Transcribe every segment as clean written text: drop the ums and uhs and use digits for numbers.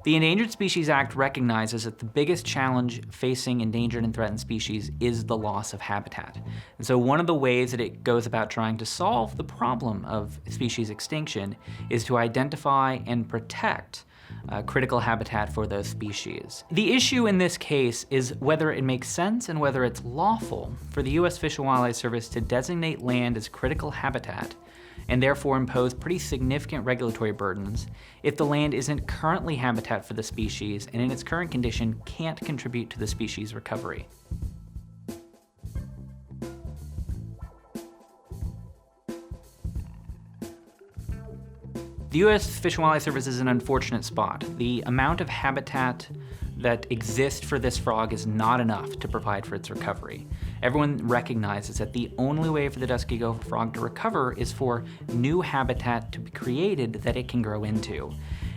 The Endangered Species Act recognizes that the biggest challenge facing endangered and threatened species is the loss of habitat. And so one of the ways that it goes about trying to solve the problem of species extinction is to identify and protect critical habitat for those species. The issue in this case is whether it makes sense and whether it's lawful for the U.S. Fish and Wildlife Service to designate land as critical habitat and therefore impose pretty significant regulatory burdens if the land isn't currently habitat for the species and in its current condition can't contribute to the species recovery. The U.S. Fish and Wildlife Service is in an unfortunate spot. The amount of habitat that exists for this frog is not enough to provide for its recovery. Everyone recognizes that the only way for the dusky gopher frog to recover is for new habitat to be created that it can grow into.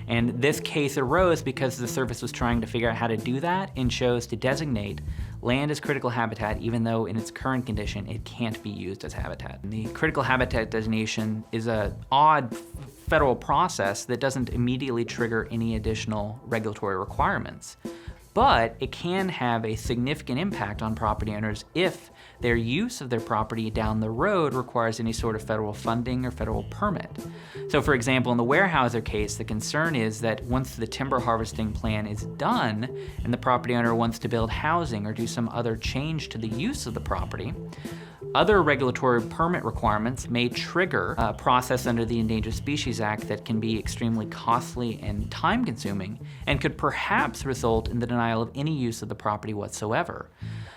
And this case arose because the service was trying to figure out how to do that and chose to designate land as critical habitat even though in its current condition it can't be used as habitat. The critical habitat designation is an odd federal process that doesn't immediately trigger any additional regulatory requirements. But it can have a significant impact on property owners if their use of their property down the road requires any sort of federal funding or federal permit. So for example, in the Weyerhaeuser case, the concern is that once the timber harvesting plan is done and the property owner wants to build housing or do some other change to the use of the property, other regulatory permit requirements may trigger a process under the Endangered Species Act that can be extremely costly and time-consuming and could perhaps result in the denial of any use of the property whatsoever.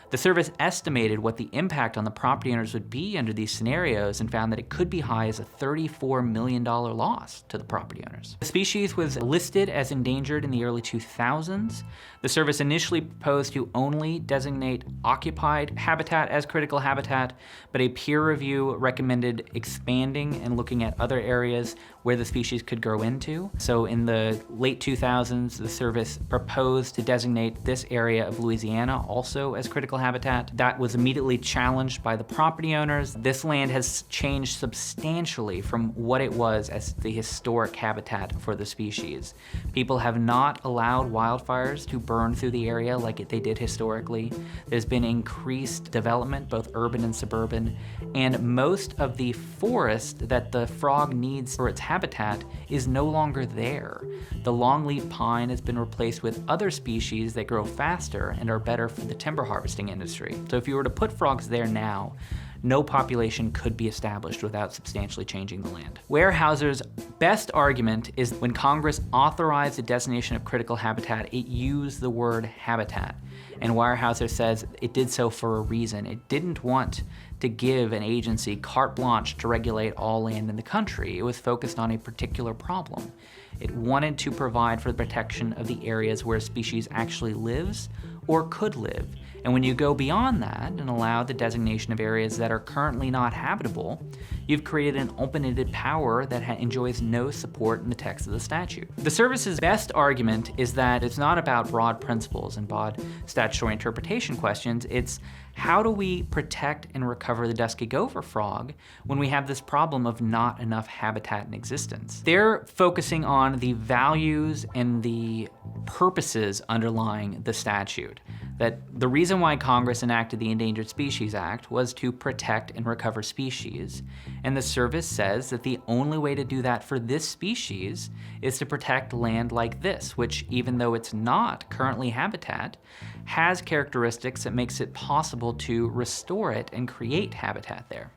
The service estimated what the impact on the property owners would be under these scenarios and found that it could be high as a $34 million loss to the property owners. The species was listed as endangered in the early 2000s. The service initially proposed to only designate occupied habitat as critical habitat, but a peer review recommended expanding and looking at other areas where the species could grow into. So in the late 2000s, the service proposed to designate this area of Louisiana also as critical habitat. That was immediately challenged by the property owners. This land has changed substantially from what it was as the historic habitat for the species. People have not allowed wildfires to burn through the area like they did historically. There's been increased development, both urban and suburban, and most of the forest that the frog needs for its habitat is no longer there. The longleaf pine has been replaced with other species that grow faster and are better for the timber harvesting industry. So if you were to put frogs there now, no population could be established without substantially changing the land. Weyerhaeuser's best argument is when Congress authorized the designation of critical habitat, it used the word habitat. And Weyerhaeuser says it did so for a reason. It didn't want to give an agency carte blanche to regulate all land in the country. It was focused on a particular problem. It wanted to provide for the protection of the areas where a species actually lives or could live. And when you go beyond that and allow the designation of areas that are currently not habitable, you've created an open-ended power that enjoys no support in the text of the statute. The service's best argument is that it's not about broad principles and broad statutory interpretation questions. It's how do we protect and recover the dusky gopher frog when we have this problem of not enough habitat in existence? They're focusing on the values and the purposes underlying the statute. That the reason why Congress enacted the Endangered Species Act was to protect and recover species. And the service says that the only way to do that for this species is to protect land like this, which even though it's not currently habitat, has characteristics that makes it possible to restore it and create habitat there.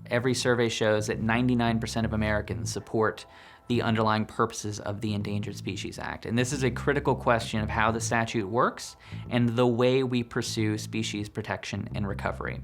Every survey shows that 99% of Americans support the underlying purposes of the Endangered Species Act. And this is a critical question of how the statute works and the way we pursue species protection and recovery.